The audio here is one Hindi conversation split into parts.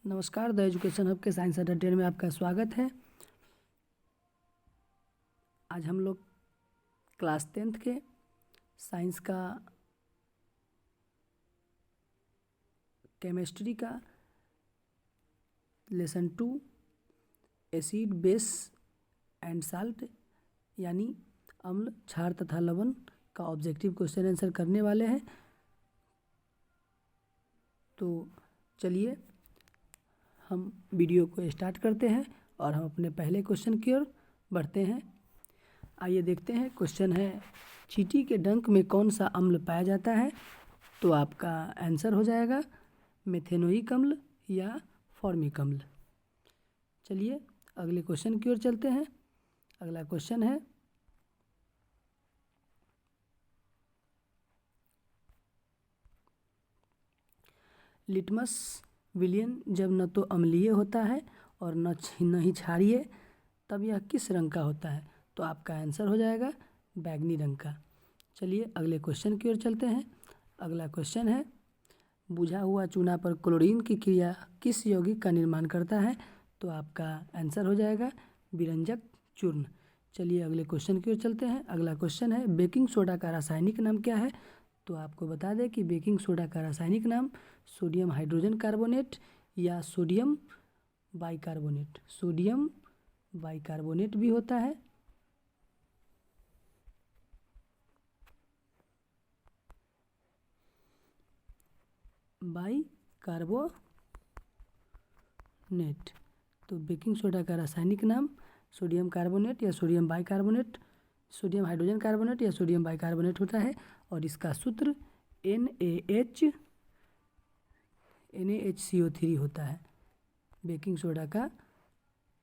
नमस्कार, द एजुकेशन हब के साइंस अड्डा में आपका स्वागत है। आज हम लोग क्लास 10th के साइंस का केमिस्ट्री का lesson 2 acid base and salt यानी अम्ल, क्षार तथा लवण का ऑब्जेक्टिव क्वेश्चन आंसर करने वाले हैं। तो चलिए हम वीडियो को स्टार्ट करते हैं और हम अपने पहले क्वेश्चन की ओर बढ़ते हैं। आइए देखते हैं। क्वेश्चन है, चींटी के डंक में कौन सा अम्ल पाया जाता है? तो आपका आंसर हो जाएगा मेथेनोइक अम्ल या फॉर्मिक अम्ल। चलिए अगले क्वेश्चन की ओर चलते हैं। अगला क्वेश्चन है, लिटमस विलयन जब न तो अम्लीय होता है और न ही क्षारीय, तब यह किस रंग का होता है? तो आपका आंसर हो जाएगा बैंगनी रंग का। चलिए अगले क्वेश्चन की ओर चलते हैं। अगला क्वेश्चन है, बुझा हुआ चूना पर क्लोरीन की क्रिया किस यौगिक का निर्माण करता है? तो आपका आंसर हो जाएगा विरंजक चूर्ण। चलिए अगले क्वेश्चन की ओर चलते हैं। अगला क्वेश्चन है, बेकिंग सोडा का रासायनिक नाम क्या है? तो आपको बता दें कि बेकिंग सोडा का रासायनिक नाम सोडियम हाइड्रोजन कार्बोनेट या सोडियम बाइकार्बोनेट, सोडियम बाइकार्बोनेट भी होता है। बाइकार्बोनेट। तो बेकिंग सोडा का रासायनिक नाम सोडियम कार्बोनेट या sodium bicarbonate, sodium hydrogen carbonate या सोडियम बाइकार्बोनेट होता है और इसका सूत्र NaHCO3 होता है। बेकिंग सोडा का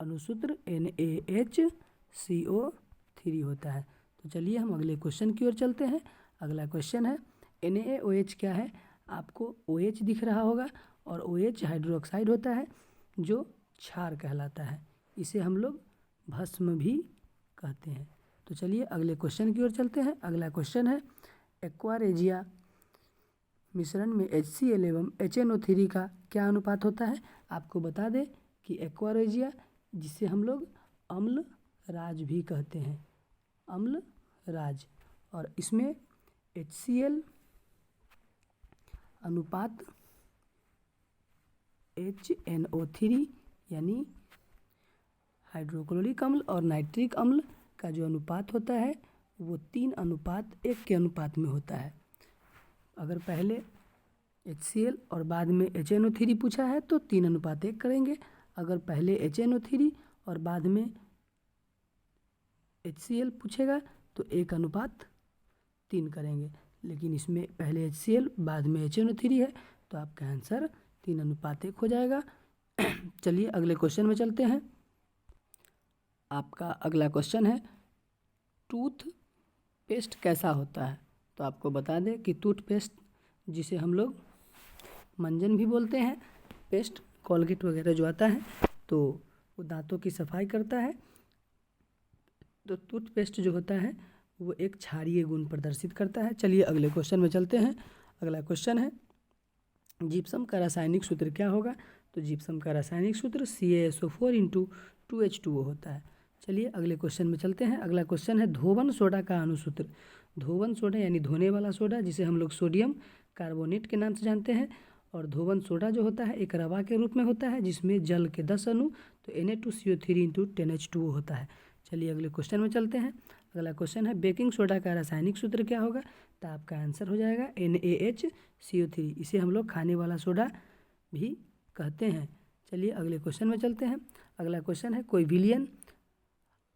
अनुसूत्र NaHCO3 होता है। तो चलिए हम अगले क्वेश्चन की ओर चलते हैं। अगला क्वेश्चन है, NaOH क्या है? आपको OH दिख रहा होगा और OH हाइड्रोक्साइड होता है जो क्षार कहलाता है। इसे हम लोग भस्म भी कहते हैं। तो चलिए अगले क्वेश्चन की ओर चलते हैं। अगला क्वेश्चन है, एक्वारेजिया मिश्रण में HCl एवं HNO3 का क्या अनुपात होता है? आपको बता दें कि एक्वारेजिया, जिसे हम लोग अम्ल राज भी कहते हैं, अम्ल राज, और इसमें HCl अनुपात HNO3 यानी हाइड्रोक्लोरिक अम्ल और नाइट्रिक अम्ल का जो अनुपात होता है वो 3:1 के अनुपात में होता है। अगर पहले HCl और बाद में HNO3 पूछा है तो 3:1 करेंगे। अगर पहले HNO3 और बाद में HCl पूछेगा तो 1:3 करेंगे। लेकिन इसमें पहले HCl बाद में HNO3 है तो आपका आंसर 3:1 हो जाएगा। चलिए अगले क्वेश्चन में चलते हैं। आपका अगला क्वेश्चन है, टूथ पेस्ट कैसा होता है? तो आपको बता दें कि टूथपेस्ट, जिसे हम लोग मंजन भी बोलते हैं, पेस्ट कोलगेट वगैरह जो आता है तो वो दांतों की सफाई करता है। तो टूथपेस्ट जो होता है वो एक क्षारीय गुण प्रदर्शित करता है। चलिए अगले क्वेश्चन में चलते हैं। अगला क्वेश्चन है, जिप्सम का रासायनिक सूत्र क्या होगा? तो जिप्सम का रासायनिक सूत्र CaSO4 × 2H2O होता है। चलिए अगले क्वेश्चन में चलते हैं। अगला क्वेश्चन है, धोवन सोडा का अनुसूत्र। धोवन सोडा यानी धोने वाला सोडा, जिसे हम लोग सोडियम कार्बोनेट के नाम से जानते हैं, और धोवन सोडा जो होता है एक रवा के रूप में होता है जिसमें जल के 10 अणु, तो Na2CO3 × 10H2O होता है। चलिए अगले क्वेश्चन में चलते हैं। अगला क्वेश्चन है, बेकिंग सोडा का रासायनिक सूत्र क्या होगा? तो आपका आंसर हो जाएगा NaHCO3। इसे हम लोग खाने वाला सोडा भी कहते हैं। चलिए अगले क्वेश्चन में चलते हैं। अगला क्वेश्चन है, कोई विलयन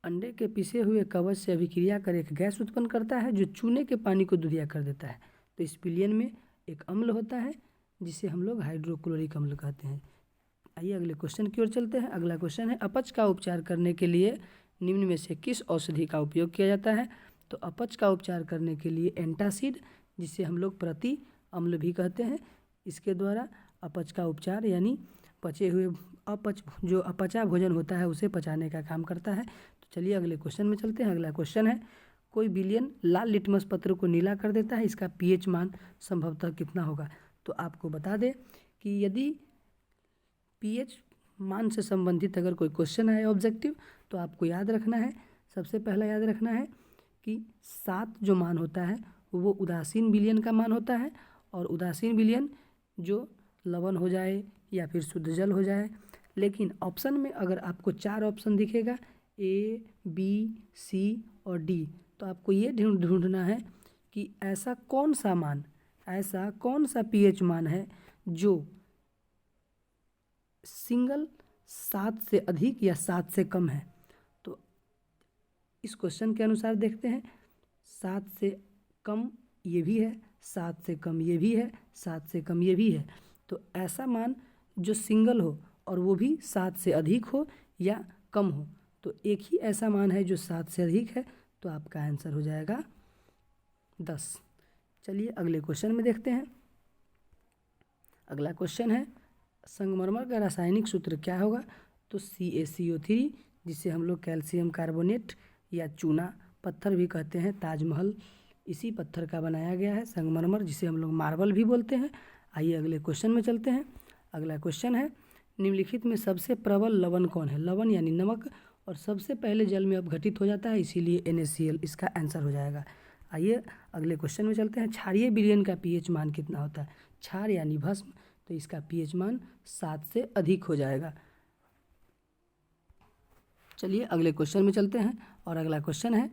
अंडे के पिसे हुए कवच से अभिक्रिया कर एक गैस उत्पन्न करता है जो चूने के पानी को दूधिया कर देता है। तो इस विलयन में एक अम्ल होता है जिसे हम लोग हाइड्रोक्लोरिक अम्ल कहते हैं। आइए अगले क्वेश्चन की ओर चलते हैं। अगला क्वेश्चन है, अपच का उपचार करने के लिए निम्न में से किस औषधि का उपयोग किया जाता है? तो अपच का उपचार करने के लिए एंटासिड, जिसे हम लोग प्रति अम्ल भी कहते हैं, इसके द्वारा अपच का उपचार यानी पचे हुए जो अपचा भोजन होता है उसे पचाने का काम करता है। तो चलिए अगले क्वेश्चन में चलते हैं। अगला क्वेश्चन है, कोई विलयन लाल लिटमस पत्र को नीला कर देता है, इसका pH मान संभवतः कितना होगा? तो आपको बता दें कि यदि पीएच मान से संबंधित अगर कोई क्वेश्चन आए ऑब्जेक्टिव, तो आपको याद रखना है, सबसे पहला याद रखना है कि 7 जो मान होता है वो उदासीन विलयन का मान होता है, और उदासीन विलयन जो लवण हो जाए या फिर शुद्ध जल हो जाए। लेकिन ऑप्शन में अगर आपको 4 ऑप्शन दिखेगा ए, बी, सी और डी, तो आपको ये ढूंढना है कि ऐसा कौन सा पीएच मान है जो सिंगल 7 से अधिक या 7 से कम है। तो इस क्वेश्चन के अनुसार देखते हैं, 7 से कम ये भी है, 7 से कम ये भी है, 7 से कम ये भी है। तो ऐसा मान जो सिंगल हो और वो भी 7 से अधिक हो या कम हो, तो एक ही ऐसा मान है जो 7 से अधिक है, तो आपका आंसर हो जाएगा 10। चलिए अगले क्वेश्चन में देखते हैं। अगला क्वेश्चन है, संगमरमर का रासायनिक सूत्र क्या होगा? तो CaCO3, जिसे हम लोग कैल्शियम कार्बोनेट या चूना पत्थर भी कहते हैं, ताजमहल इसी पत्थर का बनाया गया है संगमरमर, जिसे हम लोग मार्बल भी बोलते हैं। आइए अगले क्वेश्चन में चलते हैं। अगला क्वेश्चन है, निम्नलिखित में सबसे प्रबल लवण कौन है? लवण यानी नमक, और सबसे पहले जल में अपघटित हो जाता है, इसीलिए NaCl इसका आंसर हो जाएगा। आइए अगले क्वेश्चन में चलते हैं। क्षारीय विलयन का पीएच मान कितना होता है? क्षार यानी भस्म, तो इसका पीएच मान 7 से अधिक हो जाएगा। चलिए अगले क्वेश्चन में चलते हैं, और अगला क्वेश्चन है,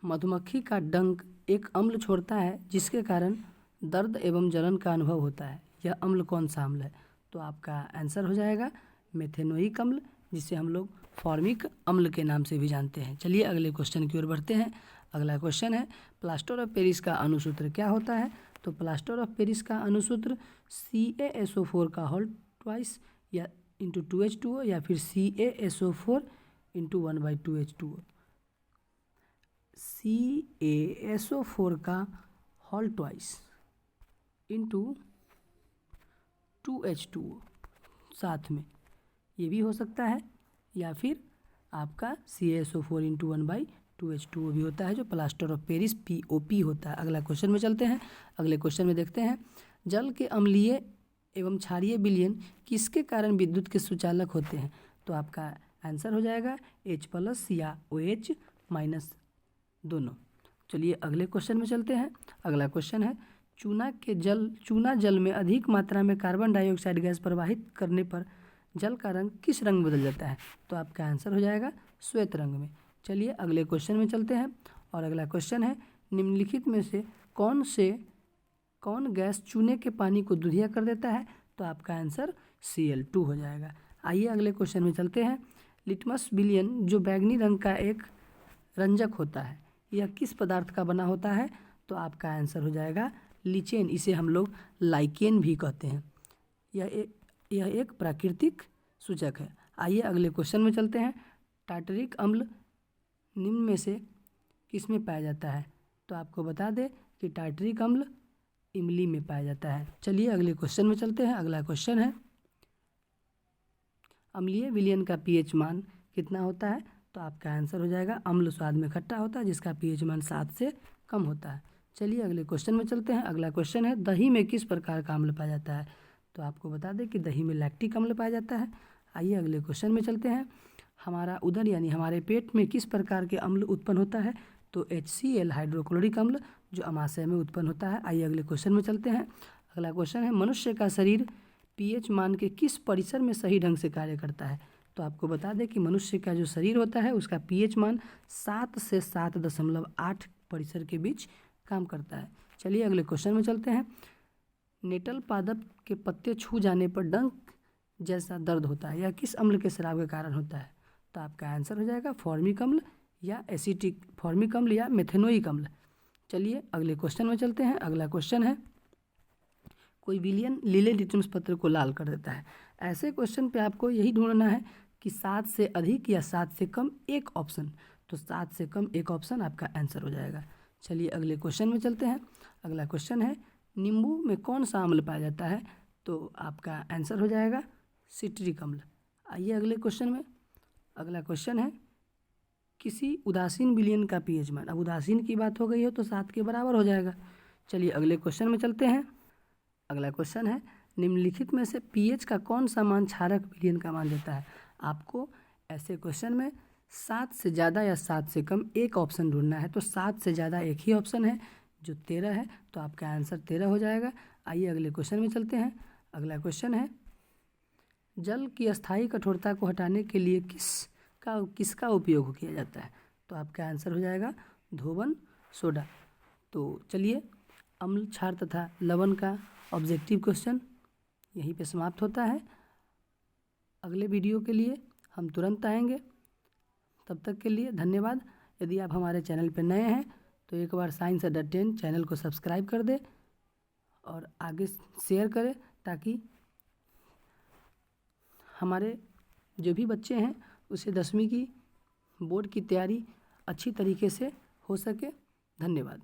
मधुमक्खी का डंक एक अम्ल छोड़ता है जिसके कारण दर्द एवं जलन का अनुभव होता है, यह अम्ल कौन सा अम्ल है? तो आपका आंसर हो जाएगा मेथेनोइक अम्ल, जिसे हम लोग फॉर्मिक अम्ल के नाम से भी जानते हैं। चलिए अगले क्वेश्चन की ओर बढ़ते हैं। अगला क्वेश्चन है, प्लास्टर ऑफ पेरिस का अणुसूत्र क्या होता है? तो प्लास्टर ऑफ पेरिस का अणुसूत्र CaSO4 का होल ट्वाइस या इंटू 2H2O, या फिर CaSO4 इंटू 1/2H2O। CaSO4 का होल ट्वाइस इंटू 2H2O साथ में, ये भी हो सकता है, या फिर आपका CaSO4 इंटू 1/2H2O भी होता है, जो प्लास्टर ऑफ पेरिस POP होता है। अगला क्वेश्चन में चलते हैं। अगले क्वेश्चन में देखते हैं, जल के अम्लीय एवं क्षारीय विलयन किसके कारण विद्युत के सुचालक होते हैं? तो आपका आंसर हो जाएगा H+ या OH- दोनों। चलिए अगले क्वेश्चन में चलते हैं। अगला क्वेश्चन है, चूना जल में अधिक मात्रा में कार्बन डाइऑक्साइड गैस प्रवाहित करने पर जल का रंग किस रंग बदल जाता है? तो आपका आंसर हो जाएगा श्वेत रंग में। चलिए अगले क्वेश्चन में चलते हैं, और अगला क्वेश्चन है, निम्नलिखित में से कौन गैस चूने के पानी को दुधिया कर देता है? तो आपका आंसर Cl2 हो जाएगा। आइए अगले क्वेश्चन में चलते हैं। लिटमस विलयन जो बैंगनी रंग का एक रंजक होता है, यह किस पदार्थ का बना होता है? तो आपका आंसर हो जाएगा लीचेन, इसे हम लोग लाइकेन भी कहते हैं। यह एक प्राकृतिक सूचक है। आइए अगले क्वेश्चन में चलते हैं। टार्टरिक अम्ल निम्न में से किस में पाया जाता है? तो आपको बता दें कि टार्टरिक अम्ल इमली में पाया जाता है। चलिए अगले क्वेश्चन में चलते हैं। अगला क्वेश्चन है, अम्लीय विलयन का पीएच मान कितना होता है? तो आपका आंसर हो जाएगा, अम्ल स्वाद में खट्टा होता है, जिसका पीएच मान 7 से कम होता है। चलिए अगले क्वेश्चन में चलते हैं। अगला क्वेश्चन है, दही में किस प्रकार का अम्ल पाया जाता है? तो आपको बता दें कि दही में लैक्टिक अम्ल पाया जाता है। आइए अगले क्वेश्चन में चलते हैं। हमारा उदर यानी हमारे पेट में किस प्रकार के अम्ल उत्पन्न होता है? तो HCl हाइड्रोक्लोरिक अम्ल, जो अमाशय में उत्पन्न होता है। आइए अगले क्वेश्चन में चलते हैं। अगला क्वेश्चन है, मनुष्य का शरीर पीएच मान के किस परिसर में सही ढंग से कार्य करता है? तो आपको बता दें कि मनुष्य का जो शरीर होता है उसका पीएच मान 7 से 7.8 परिसर के बीच काम करता है। चलिए अगले क्वेश्चन में चलते हैं। नेटल पादप के पत्ते छू जाने पर डंक जैसा दर्द होता है, यह किस अम्ल के स्राव के कारण होता है? तो आपका आंसर हो जाएगा फॉर्मिक अम्ल या एसिटिक फॉर्मिक अम्ल या मेथेनोइक अम्ल। चलिए अगले क्वेश्चन में चलते हैं। अगला क्वेश्चन है, कोई विलयन लीले लिटमस पत्र को लाल कर देता है। ऐसे क्वेश्चन पे आपको यही ढूंढना है कि 7 से अधिक या 7 से कम एक ऑप्शन, तो 7 से कम एक ऑप्शन आपका आंसर हो जाएगा। चलिए अगले क्वेश्चन में चलते हैं। अगला क्वेश्चन है, नींबू में कौन सा अम्ल पाया जाता है? तो आपका आंसर हो जाएगा सिट्रिक अम्ल। आइए अगले क्वेश्चन में। अगला क्वेश्चन है, किसी उदासीन विलयन का पीएच मान, अब उदासीन की बात हो गई है तो 7 के बराबर हो जाएगा। चलिए अगले क्वेश्चन में चलते हैं। अगला क्वेश्चन है, निम्नलिखित में से पीएच का कौन सा मान क्षारक विलयन का मान देता है। आपको ऐसे क्वेश्चन में 7 से ज़्यादा या 7 से कम एक ऑप्शन ढूंढना है। तो 7 से ज़्यादा एक ही ऑप्शन है जो 13 है, तो आपका आंसर 13 हो जाएगा। आइए अगले क्वेश्चन में चलते हैं। अगला क्वेश्चन है, जल की अस्थायी कठोरता को हटाने के लिए किसका उपयोग किया जाता है। तो आपका आंसर हो जाएगा धोवन सोडा। तो चलिए, अम्ल, क्षार तथा लवण का ऑब्जेक्टिव क्वेश्चन यहीं पे समाप्त होता है। अगले वीडियो के लिए हम तुरंत आएंगे। तब तक के लिए धन्यवाद। यदि आप हमारे चैनल पर नए हैं तो एक बार साइंस अड्डा 10 चैनल को सब्सक्राइब कर दें और आगे शेयर करें, ताकि हमारे जो भी बच्चे हैं उसे 10वीं की बोर्ड की तैयारी अच्छी तरीके से हो सके। धन्यवाद।